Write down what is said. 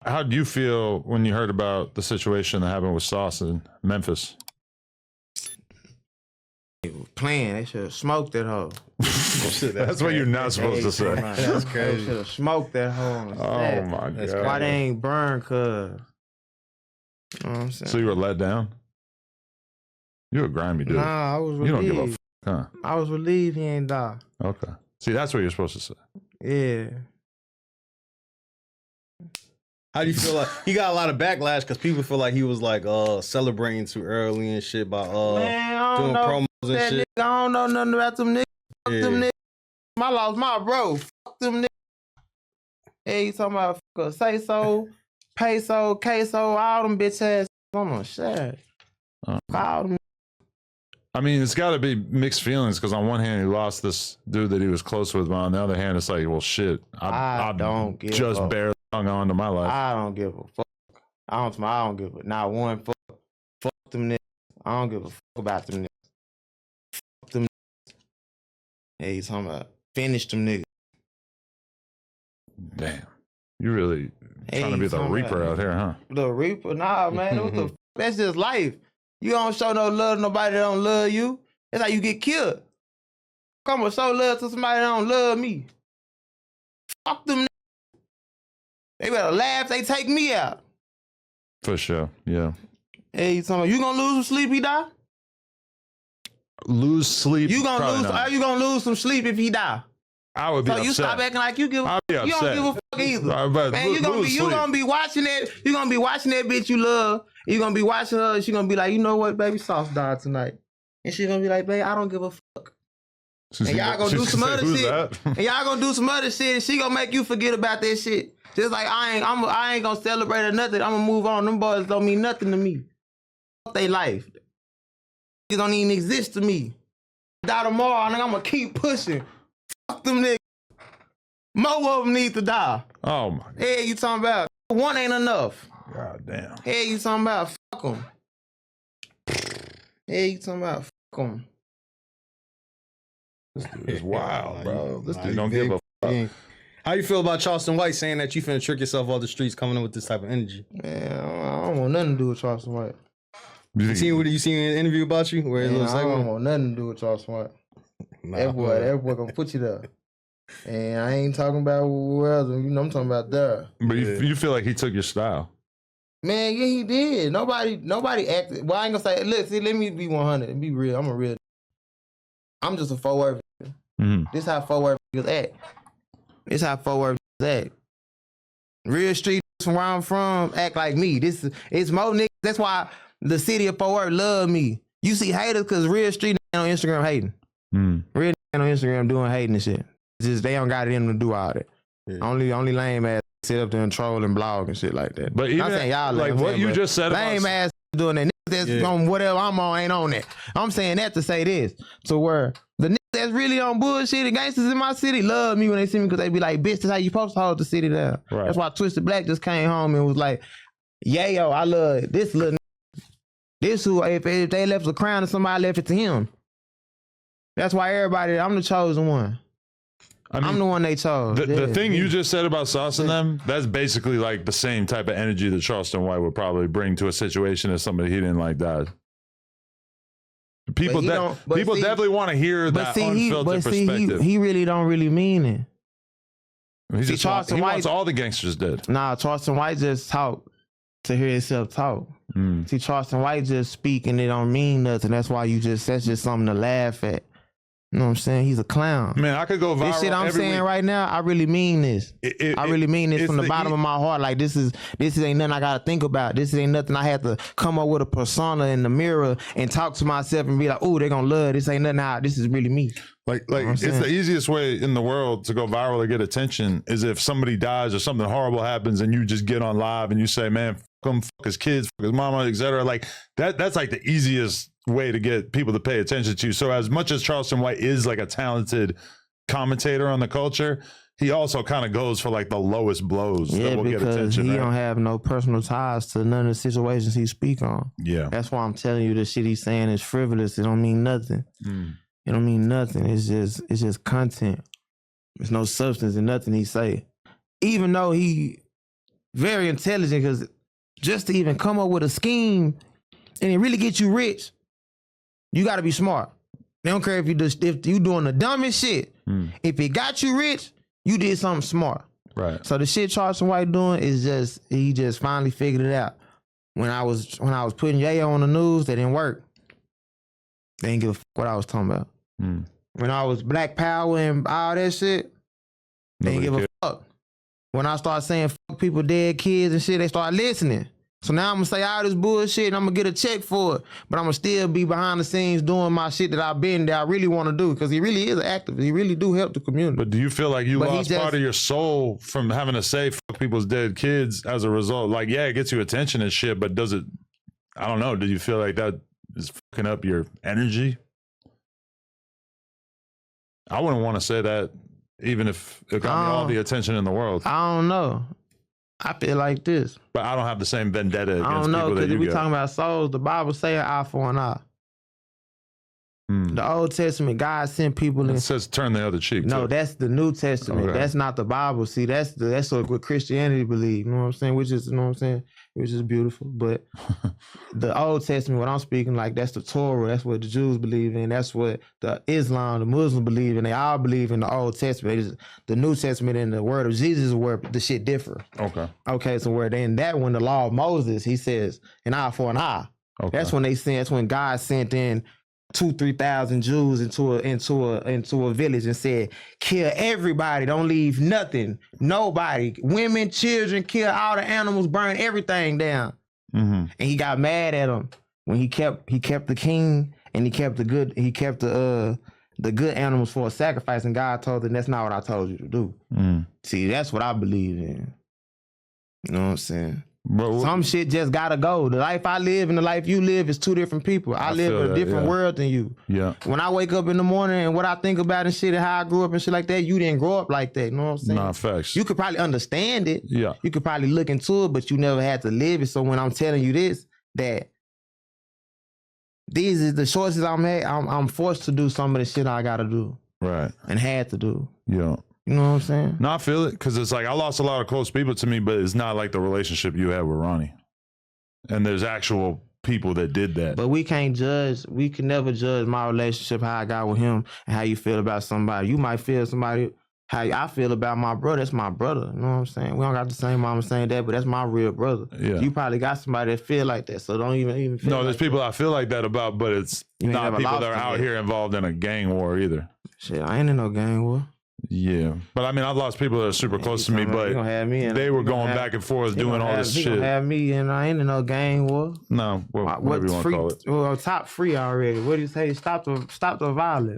How did you feel when you heard about the situation that happened with Sauce in Memphis? Playing, they should have smoked that hoe. That's what you're not supposed to say. That's crazy. They should have smoked that hoe. Oh my God. Why they ain't burned, cuz? You know what I'm saying? So you were let down? You a grimy dude. Nah, I was relieved. You don't give a huh? I was relieved he ain't die. Okay. See, that's what you're supposed to say. Yeah. How do you feel like he got a lot of backlash because people feel like he was like celebrating too early and shit by doing promos and shit? Nigga, I don't know nothing about them niggas. Fuck them niggas. I lost my bro. Fuck them niggas. Hey, you talking about say so, peso, queso, all them bitch ass. I'm on shit. All them. I mean, it's got to be mixed feelings because on one hand, he lost this dude that he was close with, but on the other hand, it's like, well, shit. I don't give just a barely hung on to my life. I don't give a fuck. I don't give a not one fuck. Fuck them niggas. I don't give a fuck about them niggas. Fuck them niggas. Hey, you talking about finish them niggas. Damn. You really trying to be the Reaper out here, huh? The Reaper? Nah, man. What the that's just life. You don't show no love to nobody that don't love you. That's how you get killed. Come and show love to somebody that don't love me. Fuck them niggas. They better laugh, they take me out. For sure, yeah. Hey, you talking about you gonna lose some sleep, he die? Lose sleep? You gonna lose? Are you gonna lose some sleep if he die? I would be upset. So you stop acting like you give. I'll be you upset. don't give a fuck either. Man, you gonna be watching that. You gonna be watching that bitch you love. You gonna be watching her. She gonna be like, you know what, baby, Sauce died tonight, and she gonna be like, babe, I don't give a fuck. And y'all gonna do some other shit. And y'all gonna do some other shit, and she gonna make you forget about that shit. Just like I ain't gonna celebrate or nothing. I'm gonna move on. Them boys don't mean nothing to me. Fuck they life. They don't even exist to me. Die tomorrow, and I'm gonna keep pushing. Fuck them niggas. More of them need to die. Oh my God. Hey, you talking about one ain't enough. God damn. Hey, you talking about fuck them. Hey, you talking about fuck them. This dude is wild, bro. This dude don't give a fuck. How you feel about Charleston White saying that you finna trick yourself off the streets coming in with this type of energy? Man, I don't want nothing to do with Charleston White. You seen an interview about you where it looks like I don't want nothing to do with Charleston White. That boy gonna put you there. And I ain't talking about where else, you know, I'm talking about there. But you feel like he took your style? Man, yeah, he did. Nobody acted. Well, I ain't gonna say, look, see, let me be 100 and be real. I'm a real. I'm just a forward. This how forward niggas act. This how forward niggas act. Real street from where I'm from act like me. It's more niggas. That's why the city of Fort Worth love me. You see haters because real street on Instagram hating. Real on Instagram doing hating and shit. It's just they don't got it in them to do all that. Yeah. Only lame ass sit up there and troll and blog and shit like that. But even I'm saying y'all like what you just said, lame ass doing that. Niggas that's on whatever I'm on ain't on that. I'm saying that to say this. To where the niggas that's really on bullshit and gangsters in my city love me when they see me because they be like, bitch, that's how you supposed to hold the city down. Right. That's why Twisted Black just came home and was like, Yayo, I love this little nigga. This who, if they left the crown and somebody left it to him. That's why everybody, I'm the chosen one. I mean, I'm the one they chose. The thing you just said about Sauce and them, that's basically like the same type of energy that Charleston White would probably bring to a situation if somebody he didn't like died. People definitely want to hear that unfiltered perspective. He really don't really mean it. He wants all the gangsters dead. Nah, Charleston White just talk to hear himself talk. See, Charleston White just speak and it don't mean nothing. That's why that's just something to laugh at. You know what I'm saying? He's a clown. Man, I could go viral. This shit I'm saying right now, I really mean this. I really mean this from the bottom of my heart. Like this ain't nothing I gotta think about. This ain't nothing I have to come up with a persona in the mirror and talk to myself and be like, oh, they're gonna love this. Ain't nothing this is really me. Like it's the easiest way in the world to go viral or get attention is if somebody dies or something horrible happens and you just get on live and you say, man, fuck him, fuck his kids, fuck his mama, etc. Like that's like the easiest way to get people to pay attention to you. So as much as Charleston White is like a talented commentator on the culture, he also kind of goes for like the lowest blows that will get attention. He don't have no personal ties to none of the situations he speak on. Yeah. That's why I'm telling you the shit he's saying is frivolous. It don't mean nothing. It don't mean nothing. It's just content. There's no substance in nothing he say. Even though he very intelligent because just to even come up with a scheme and it really get you rich, you got to be smart. They don't care if you doing the dumbest shit. If it got you rich, you did something smart. Right. So the shit Charleston White doing is he just finally figured it out. When I was putting Yayo on the news, that didn't work. They didn't give a fuck what I was talking about. When I was Black Power and all that shit, they didn't give a fuck. When I started saying fuck people, dead kids and shit, they started listening. So now I'm gonna say all this bullshit and I'm gonna get a check for it, but I'm gonna still be behind the scenes doing my shit that I really want to do because he really is an activist. He really do help the community. But do you feel like you lost part of your soul from having to say fuck people's dead kids as a result? Like, yeah, it gets you attention and shit, but does it, I don't know, do you feel like that is fucking up your energy? I wouldn't want to say that even if it got me all the attention in the world. I don't know. I feel like this. But I don't have the same vendetta against I don't know, people that you we get. talking about souls. The Bible say an eye for an eye. The Old Testament, God sent people in. It says turn the other cheek. No, too. that's the New Testament. Okay. That's not the Bible. See, that's what Christianity believe. You know what I'm saying? Which is, you know what I'm saying? Which is beautiful. But the Old Testament, what I'm speaking like, that's the Torah. That's what the Jews believe in. That's what the Islam, the Muslims believe in. They all believe in the Old Testament. The New Testament and the word of Jesus is where the shit differ. Okay, so where then that when the law of Moses, he says an eye for an eye. Okay. That's when God sent in 2,000-3,000 Jews into a village and said, kill everybody, don't leave nothing, nobody, women, children, kill all the animals, burn everything down. And he got mad at him when he kept the king and he kept the good animals for a sacrifice, and God told him that's not what I told you to do. See, that's what I believe in. You know what I'm saying? Some shit just gotta go. The life I live and the life you live is two different people. I live in a different world than you. Yeah. When I wake up in the morning and what I think about and shit and how I grew up and shit like that, you didn't grow up like that. You know what I'm saying? Nah, facts. You could probably understand it. Yeah. You could probably look into it, but you never had to live it. So when I'm telling you this, that these is the choices I'm forced to do some of the shit I gotta do. Right. And had to do. Yeah. You know what I'm saying? No, I feel it, because it's like I lost a lot of close people to me, but it's not like the relationship you had with Ronnie. And there's actual people that did that. But we can't judge. We can never judge my relationship, how I got with him, and how you feel about somebody. You might feel somebody how I feel about my brother. That's my brother. You know what I'm saying? We don't got the same mama saying that, but that's my real brother. Yeah. You probably got somebody that feel like that, so don't even feel. No, there's like people that. I feel like that about, but it's not people that are out here involved in a gang war either. Shit, I ain't in no gang war. Yeah, but I mean, I've lost people that are super close to me, but they were going back and forth doing all this shit. Gonna have me, and I ain't in no gang war. No, whatever you want to call it. Well, top free already. What do you say? Stop the violence.